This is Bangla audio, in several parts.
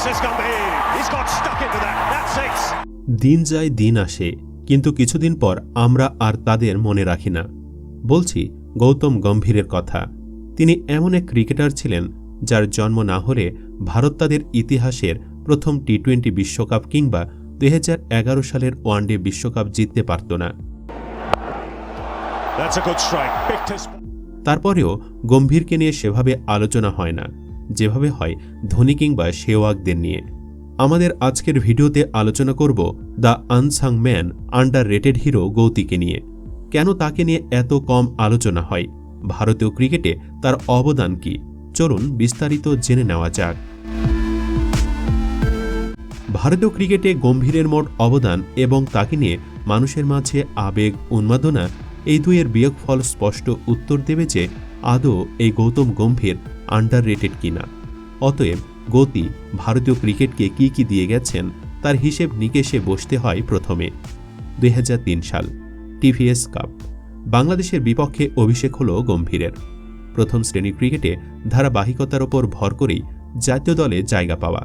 This is Gambhir. He's got stuck into that. That's 6. দিন যায় দিন আসে, কিন্তু কিছুদিন পর আমরা আর তাদের মনে রাখি না। বলছি গৌতম গম্ভীরের কথা। তিনি এমন এক ক্রিকেটার ছিলেন যার জন্ম না হলে ভারত তাদের ইতিহাসের প্রথম টি-20 বিশ্বকাপ কিংবা 2011 সালের ওয়ানডে বিশ্বকাপ জিততে পারত না। That's a good strike. Picked his... তারপরেও গম্ভীরকে নিয়ে সেভাবে আলোচনা হয় না যেভাবে হয় ধোনি কিংবা সেহওয়াগদের নিয়ে। আমাদের আজকের ভিডিওতে আলোচনা করব the unsung man, underrated hero গৌতীকে নিয়ে। কেন তাকে নিয়ে এত কম আলোচনা হয়, ভারতীয় ক্রিকেটে তার অবদান কি, চলুন বিস্তারিত জেনে নেওয়া যাক। ভারতীয় ক্রিকেটে গম্ভীরের মোট অবদান এবং তাকে নিয়ে মানুষের মাঝে আবেগ উন্মাদনা, এই দুইয়ের বিয়োগফল স্পষ্ট উত্তর দেবে যে আদৌ এই গৌতম গম্ভীর আন্ডার রেটেড কিনা। অতএব গৌতী ভারতীয় ক্রিকেটকে কি কি দিয়ে গেছেন তার হিসেব নিকেশে বসতে হয়। প্রথমে 2003 সাল টিভিএস কাপ, বাংলাদেশের বিপক্ষে অভিষেক হল গম্ভীরের। প্রথম শ্রেণীর ক্রিকেটে ধারাবাহিকতার ওপর ভর করেই জাতীয় দলে জায়গা পাওয়া।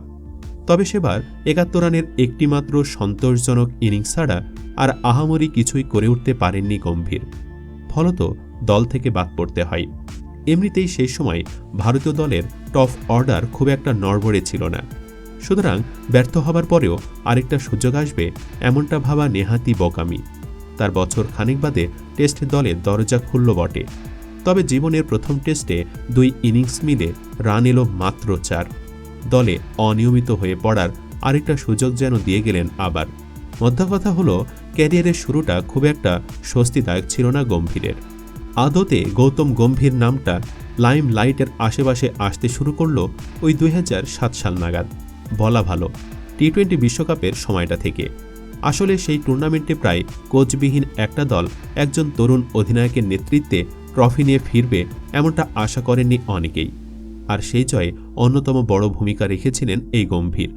তবে সেবার 71 রানের একটিমাত্র সন্তোষজনক ইনিংস ছাড়া আর আহামরি কিছুই করে উঠতে পারেননি গম্ভীর। ফলত দল থেকে বাদ পড়তে হয়। এমনিতেই সেই সময় ভারতীয় দলের টপ অর্ডার খুব একটা নড়বড়ে ছিল না। সুতরাং ব্যর্থ হবার পরেও আরেকটা সুযোগ আসবে এমনটা ভাবা নেহাতি বোকামি। তার বছর খানেক বাদে টেস্ট দলে দরজা খুলল বটে, তবে জীবনের প্রথম টেস্টে 2 ইনিংস মিলে রান এলো মাত্র 4। দলে অনিয়মিত হয়ে পড়ার আরেকটা সুযোগ যেন দিয়ে গেলেন আবার। মধ্যা কথা হল ক্যারিয়ারের শুরুটা খুব একটা স্বস্তিদায়ক ছিল না গম্ভীরের। আদতে গৌতম গম্ভীর নামটা লাইম লাইটের আশেপাশে আসতে শুরু করল ওই 2007 সাল নাগাদ, বলা ভালো টি-20 বিশ্বকাপের সময়টা থেকে। আসলে সেই টুর্নামেন্টে প্রায় কোচবিহীন একটা দল একজন তরুণ অধিনায়কের নেতৃত্বে ট্রফি নিয়ে ফিরবে এমনটা আশা করেননি অনেকেই। আর সেই জয়ে অন্যতম বড় ভূমিকা রেখেছিলেন এই গম্ভীর।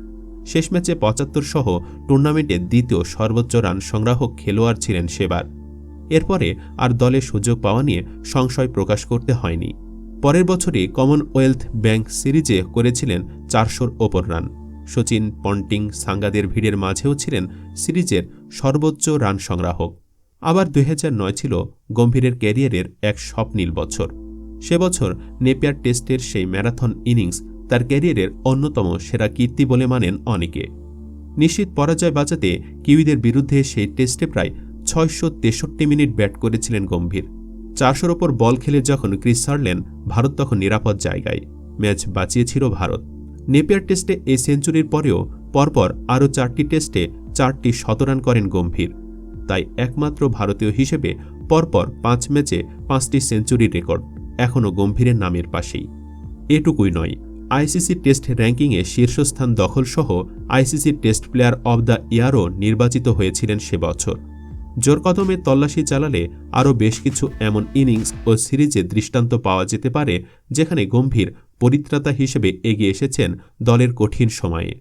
শেষ ম্যাচে 75 সহ টুর্নামেন্টে দ্বিতীয় সর্বোচ্চ রান সংগ্রাহক খেলোয়াড় ছিলেন সেবার। এরপরে আর দলে সুযোগ পাওয়া নিয়ে সংশয় প্রকাশ করতে হয়নি। পরের বছরই কমনওয়েলথ ব্যাংক সিরিজে করেছিলেন 400-র ওপর রান। সচিন, পন্টিং, সাঙ্গাদের ভিড়ের মাঝেও ছিলেন সিরিজের সর্বোচ্চ রান সংগ্রাহক। আবার 2009 ছিল গম্ভীরের ক্যারিয়ারের এক স্বপ্নীল বছর। সে বছর নেপিয়ার টেস্টের সেই ম্যারাথন ইনিংস তার ক্যারিয়ারের অন্যতম সেরা কীর্তি বলে মানেন অনেকে। নিশ্চিত পরাজয় বাঁচাতে কিউইদের বিরুদ্ধে সেই টেস্টে প্রায় 663 মিনিট ব্যাট করেছিলেন গম্ভীর। 400-র ওপর বল খেলে যখন ক্রিজ ছাড়লেন, ভারত তখন নিরাপদ জায়গায়। ম্যাচ বাঁচিয়েছিল ভারত। নেপিয়ার টেস্টে এই সেঞ্চুরির পরেও পরপর আরও 4টি টেস্টে 4টি শতরান করেন গম্ভীর। তাই একমাত্র ভারতীয় হিসেবে পরপর 5 ম্যাচে 5টি সেঞ্চুরির রেকর্ড এখনও গম্ভীরের নামের পাশেই। এটুকুই নয়, আইসিসি টেস্ট র্যাঙ্কিংয়ে শীর্ষস্থান দখলসহ ICC test player of the ইয়ারও নির্বাচিত হয়েছিলেন সে বছর। জোর কদমে তল্লাশি চালালে আরও বেশ কিছু এমন ইনিংস ও সিরিজে দৃষ্টান্ত পাওয়া যেতে পারে যেখানে গম্ভীর পরিত্রাতা হিসেবে এগিয়ে এসেছেন দলের কঠিন সময়ে।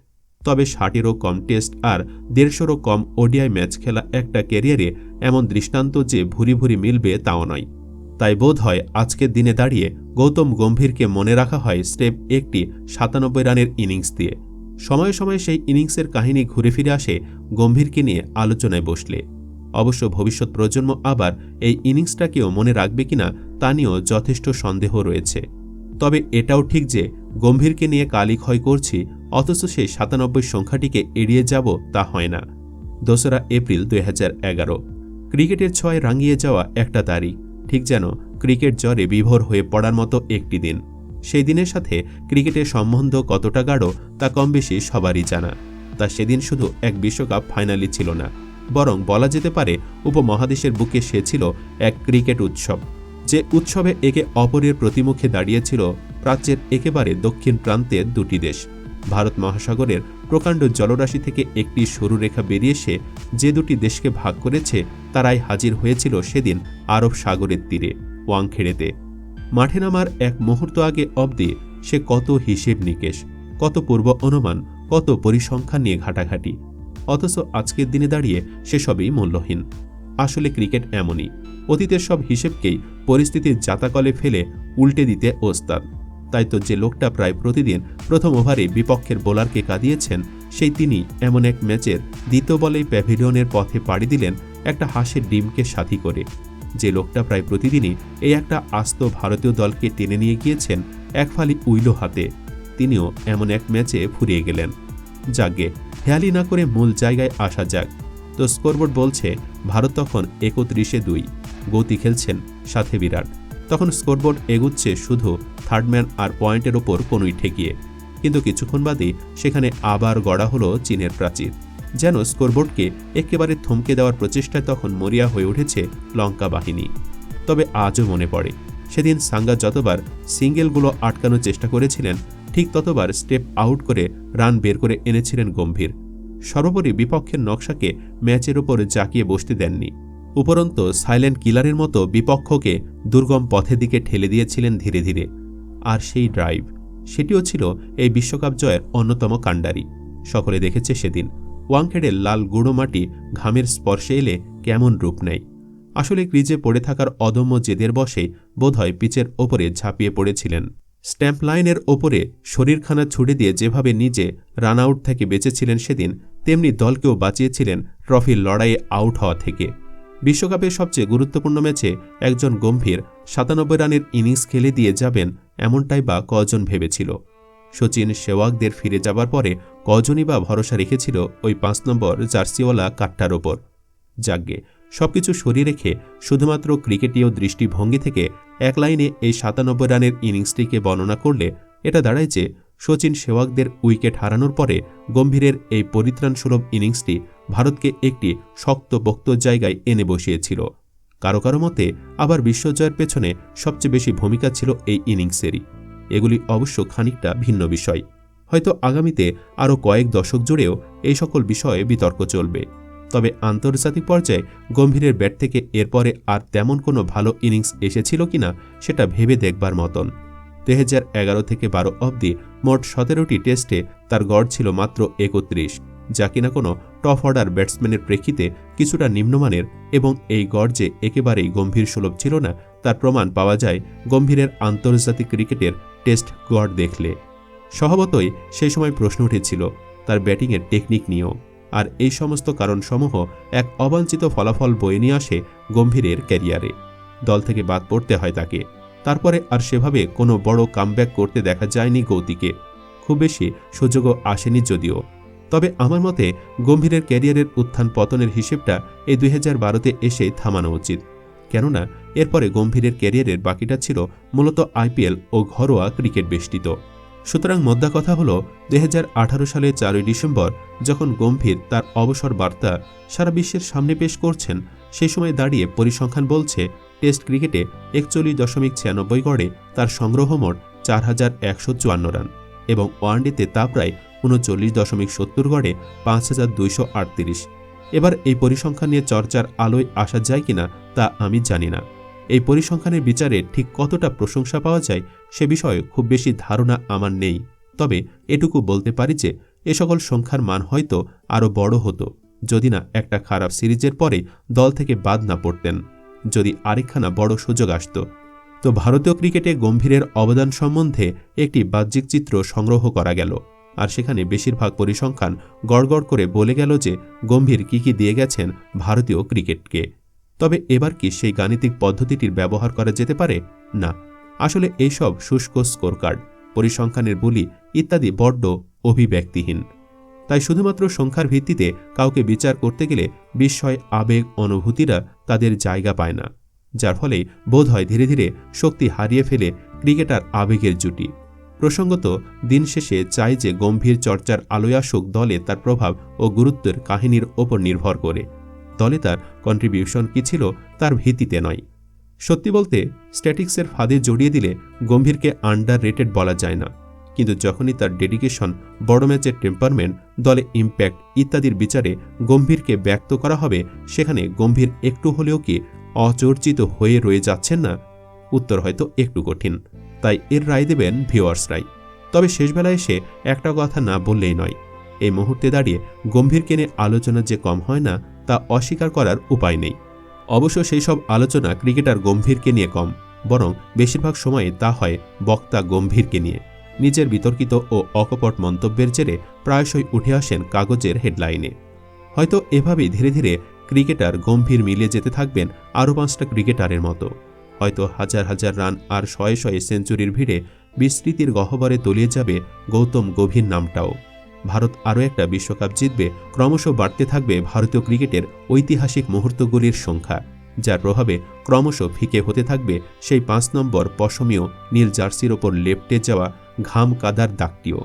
তবে 60-এরও কম টেস্ট আর 150-রও কম ওডিআই ম্যাচ খেলা একটা ক্যারিয়ারে এমন দৃষ্টান্ত যে ভুরি ভুরি মিলবে তাও নয়। তাই বোধ হয় আজকের দিনে দাঁড়িয়ে গৌতম গম্ভীরকে মনে রাখা হয় স্রেফ একটি 97 রানের ইনিংস দিয়ে। সময়ে সময়ে সেই ইনিংসের কাহিনী ঘুরে ফিরে আসে গম্ভীরকে নিয়ে আলোচনায় বসলে। অবশ্য ভবিষ্যৎ প্রজন্ম আবার এই ইনিংসটাকেও মনে রাখবে কিনা তা নিয়েও যথেষ্ট সন্দেহ রয়েছে। তবে এটাও ঠিক যে গম্ভীরকে নিয়ে কালিক্ষয় করছি, অথচ সেই 97 সংখ্যাটিকে এড়িয়ে যাব তা হয় না। 2রা এপ্রিল 2011, ক্রিকেটের ছোঁয়ায় রাঙিয়ে যাওয়া একটা তারিখ, ঠিক যেন ক্রিকেট জ্বরে বিভোর হয়ে পড়ার মতো একটি দিন। সেই দিনের সাথে ক্রিকেটের সম্বন্ধ কতটা গাঢ় তা কম বেশি সবারই জানা। তা সেদিন শুধু এক বিশ্বকাপ ফাইনালই ছিল না, বরং বলা যেতে পারে উপমহাদেশের বুকে সে ছিল এক ক্রিকেট উৎসব। যে উৎসবে একে অপরের প্রতিমুখে দাঁড়িয়েছিল প্রাচ্যের একেবারে দক্ষিণ প্রান্তের দুটি দেশ। ভারত মহাসাগরের প্রকাণ্ড জলরাশি থেকে একটি সরু রেখা বেরিয়ে এসে যে দুটি দেশকে ভাগ করেছে তারাই হাজির হয়েছিল সেদিন আরব সাগরের তীরে, ওয়াংখেড়েতে। মাঠে নামার এক মুহূর্ত আগে অবধি সে কত হিসেব নিকেশ, কত পূর্ব অনুমান, কত পরিসংখ্যান নিয়ে ঘাটাঘাটি। অথচ আজকের দিনে দাঁড়িয়ে সেসবই মূল্যহীন। আসলে ক্রিকেট এমনই, অতীতের সব হিসেবকেই পরিস্থিতির জাতাকলে ফেলে উল্টে দিতে ওস্তাদ। তাই তো যে লোকটা প্রায় প্রতিদিন প্রথম ওভারে বিপক্ষের বোলারকে কাঁদিয়েছেন, সেই তিনি এমন এক ম্যাচের দ্বিতীয় বলেই প্যাভিলিয়নের পথে পাড়ি দিলেন একটা হাঁসের ডিমকে সাথী করে। যে লোকটা প্রায় প্রতিদিনই এই একটা আস্ত ভারতীয় দলকে টেনে নিয়ে গিয়েছেন এক ফালি উইলো হাতে, তিনিও এমন এক ম্যাচে ফুরিয়ে গেলেন। যাকে হেয়ালি না করে মূল জায়গায় আসা যাক। তো স্কোরবোর্ড বলছে ভারত তখন 31-2, গৌতী খেলছেন সাথে বিরাট। তখন স্কোরবোর্ড এগুচ্ছে শুধু থার্ডম্যান আর পয়েন্টের ওপর কোনোই ঠেকিয়ে, কিন্তু কিছুক্ষণ বাদেই সেখানে আবার গড়া হলো চীনের প্রাচীর। যেন স্কোরবোর্ডকে একেবারে থমকে দেওয়ার প্রচেষ্টায় তখন মরিয়া হয়ে উঠেছে লঙ্কা বাহিনী। তবে আজও মনে পড়ে সেদিন সাঙ্গা যতবার সিঙ্গেলগুলো আটকানোর চেষ্টা করেছিলেন, ঠিক ততবার স্টেপ আউট করে রান বের করে এনেছিলেন গম্ভীর। সর্বোপরি বিপক্ষের নকশাকে ম্যাচের ওপর জাকিয়ে বসতে দেননি, উপরন্তু সাইলেন্ট কিলারের মতো বিপক্ষকে দুর্গম পথের দিকে ঠেলে দিয়েছিলেন ধীরে ধীরে। আর সেই ড্রাইভ, সেটিও ছিল এই বিশ্বকাপ জয়ের অন্যতম কাণ্ডারি। সকলে দেখেছে সেদিন ওয়াংখেড়ের লাল গুঁড়ো মাটি ঘামের স্পর্শে এলে কেমন রূপ নেয়। আসলে ক্রিজে পড়ে থাকার অদম্য জেদের বসে বোধহয় পিচের ওপরে ঝাঁপিয়ে পড়েছিলেন। স্ট্যাম্প লাইনের ওপরে শরীরখানা ছুড়ে দিয়ে যেভাবে নিজে রান আউট থেকে বেঁচেছিলেন সেদিন, তেমনি দলকেও বাঁচিয়েছিলেন ট্রফির লড়াইয়ে আউট হওয়া থেকে। বিশ্বকাপের সবচেয়ে গুরুত্বপূর্ণ ম্যাচে একজন গম্ভীর 97 রানের ইনিংস খেলে দিয়ে যাবেন, এমনটাই বা কজন ভেবেছিল? সচিন সেওয়াগদের ফিরে যাবার পরে কজনই বা ভরসা রেখেছিল ওই 5 নম্বর জার্সিওয়ালা কাঠটার ওপর? যাগ্গে সবকিছু সরিয়ে রেখে শুধুমাত্র ক্রিকেটীয় দৃষ্টিভঙ্গি থেকে এক লাইনে এই 97 রানের ইনিংসটিকে বর্ণনা করলে এটা দাঁড়ায় যে সচিন সেওয়াগদের উইকেট হারানোর পরে গম্ভীরের এই পরিত্রাণসুলভ ইনিংসটি ভারতকে একটি শক্তপোক্ত জায়গায় এনে বসিয়েছিল। কারো কারো মতে আবার বিশ্বজয়ের পেছনে সবচেয়ে বেশি ভূমিকা ছিল এই ইনিংসেরই। এগুলি অবশ্য খানিকটা ভিন্ন বিষয়। হয়তো আগামীতে আরও কয়েক দশক জুড়েও এই সকল বিষয়ে বিতর্ক চলবে। তবে আন্তর্জাতিক পর্যায়ে গম্ভীরের ব্যাট থেকে এরপরে আর তেমন কোনো ভালো ইনিংস এসেছিল কিনা সেটা ভেবে দেখবার মতন। 2011 থেকে 12 অবধি মোট 17টি টেস্টে তার গড় ছিল মাত্র 31, যা কিনা কোনো টপ অর্ডার ব্যাটসম্যানের প্রেক্ষিতে কিছুটা নিম্নমানের, এবং এই গড় যে একেবারেই গম্ভীর সুলভ ছিল না তার প্রমাণ পাওয়া যায় গম্ভীরের আন্তর্জাতিক ক্রিকেটের টেস্ট গড় দেখলে। স্বভাবতই সেই সময় প্রশ্ন উঠেছিল তার ব্যাটিংয়ের টেকনিক নিয়েও, আর এই সমস্ত কারণসমূহ এক অবাঞ্ছিত ফলাফল বয়ে নিয়ে আসে গম্ভীরের ক্যারিয়ারে। দল থেকে বাদ পড়তে হয় তাকে। তারপরে আর সেভাবে কোনো বড় কামব্যাক করতে দেখা যায়নি গৌতীকে, খুব বেশি সুযোগও আসেনি যদিও। তবে আমার মতে গম্ভীরের ক্যারিয়ারের উত্থান পতনের হিসেবটা এই 2012তে এসে থামানো উচিত, কেননা এরপরে গম্ভীরের ক্যারিয়ারের বাকিটা ছিল মূলত আইপিএল ও ঘরোয়া ক্রিকেট বেষ্টিত। সুতরাং মোদ্দা কথা হল 2018 সালে 4 ডিসেম্বর যখন গম্ভীর তার অবসর বার্তা সারা বিশ্বের সামনে পেশ করছেন, সেই সময় দাঁড়িয়ে পরিসংখ্যান বলছে টেস্ট ক্রিকেটে 41.96 গড়ে তার সংগ্রহ মোট 4154 রান, এবং ওয়ানডেতে তা প্রায় 39.70 গড়ে 5238। এবার এই পরিসংখ্যান নিয়ে চর্চার আলোয় আসা যায় কিনা তা আমি জানি না। এই পরিসংখ্যানের বিচারে ঠিক কতটা প্রশংসা পাওয়া যায় সে বিষয়ে খুব বেশি ধারণা আমার নেই। তবে এটুকু বলতে পারি যে এ সকল সংখ্যার মান হয়তো আরও বড় হতো যদি না একটা খারাপ সিরিজের পরে দল থেকে বাদ না পড়তেন, যদি আরেকখানা বড় সুযোগ আসত। তো ভারতীয় ক্রিকেটে গম্ভীরের অবদান সম্বন্ধে একটি বাহ্যিক চিত্র সংগ্রহ করা গেল, আর সেখানে বেশিরভাগ পরিসংখ্যান গড়গড় করে বলে গেল যে গম্ভীর কী কী দিয়ে গেছেন ভারতীয় ক্রিকেটকে। তবে এবার কি সেই গাণিতিক পদ্ধতিটির ব্যবহার করা যেতে পারে? না, আসলে এইসব শুষ্ক স্কোর কার্ড, পরিসংখ্যানের বুলি ইত্যাদি বড্ড অভিব্যক্তিহীন। তাই শুধুমাত্র সংখ্যার ভিত্তিতে কাউকে বিচার করতে গেলে বিস্ময়, আবেগ, অনুভূতিরা তাদের জায়গা পায় না, যার ফলে বোধ হয় ধীরে ধীরে শক্তি হারিয়ে ফেলে ক্রিকেটার আবেগের জুটি। প্রসঙ্গত দিন শেষে চাই যে গম্ভীর চর্চার আলোয় আসুক দলে তার প্রভাব ও গুরুত্বের কাহিনীর ওপর নির্ভর করে, দলে তার কন্ট্রিবিউশন কী ছিল তার ভিত্তিতে নয়। সত্যি বলতে স্ট্যাটিক্সের ফাঁদে জড়িয়ে দিলে গম্ভীরকে আন্ডার রেটেড বলা যায় না, কিন্তু যখনই তার ডেডিকেশন, বড় ম্যাচের টেম্পারমেন্ট, দলে ইম্প্যাক্ট ইত্যাদির বিচারে গম্ভীরকে ব্যক্ত করা হবে, সেখানে গম্ভীর একটু হলেও কি অচর্চিত হয়ে রয়ে যাচ্ছেন না? উত্তর হয়তো একটু কঠিন, তাই এর রায় দেবেন ভিউয়ার্সরাই। তবে শেষবেলায় এসে একটা কথা না বললেই নয়, এই মুহূর্তে দাঁড়িয়ে গম্ভীরকে নিয়ে আলোচনা যে কম হয় না তা অস্বীকার করার উপায় নেই। অবশ্য সেই সব আলোচনা ক্রিকেটার গম্ভীরকে নিয়ে কম, বরং বেশিরভাগ সময়ই তা হয় বক্তা গম্ভীরকে নিয়ে। নিজের বিতর্কিত ও অকপট মন্তব্যের জেরে প্রায়শই উঠে আসেন কাগজের হেডলাইনে। হয়তো এভাবেই ধীরে ধীরে ক্রিকেটার গম্ভীর মিলিয়ে যেতে থাকবেন আরও 5টা ক্রিকেটারের মতো। হয়তো হাজার হাজার রান আর শয়ে শয়ে সেঞ্চুরির ভিড়ে বিস্মৃতির গহ্বরে তলিয়ে যাবে গৌতম গম্ভীর নামটাও। ভারত আরও একটা বিশ্বকাপ জিতবে, ক্রমশ বাড়তে থাকবে ভারতীয় ক্রিকেটের ঐতিহাসিক মুহূর্তগুলির সংখ্যা, যার প্রভাবে ক্রমশ ফিকে হতে থাকবে সেই 5 নম্বর পশমীয় নীল জার্সির ওপর লেপ্টে যাওয়া ঘাম কাদার দাগটিও।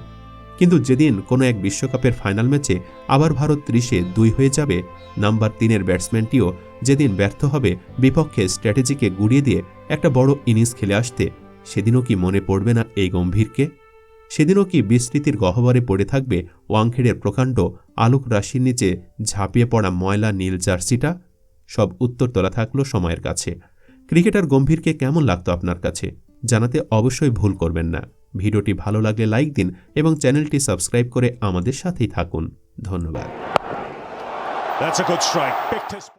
কিন্তু যেদিন কোনো এক বিশ্বকাপের ফাইনাল ম্যাচে আবার ভারত 30-2 হয়ে যাবে, নাম্বার 3-এর ব্যাটসম্যানটিও যেদিন ব্যর্থ হবে বিপক্ষে স্ট্র্যাটেজিকে গুড়িয়ে দিয়ে একটা বড় ইনিংস খেলে আসতে, সেদিনও কি মনে পড়বে না এই গম্ভীরকে? সেদিনও কি বিস্মৃতির গহ্বরে পড়ে থাকবে ওয়াংখেড়ের প্রকাণ্ড আলোক রাশির নিচে ঝাঁপিয়ে পড়া ময়লা নীল জার্সিটা? সব উত্তর তোলা থাকলো সময়ের কাছে। ক্রিকেটার গম্ভীরকে কেমন লাগতো আপনার কাছে? জানাতে অবশ্যই ভুল করবেন না। ভিডিওটি ভালো লাগলে লাইক দিন এবং চ্যানেলটি সাবস্ক্রাইব করে আমাদের সাথেই থাকুন। ধন্যবাদ। That's a good strike. Big test.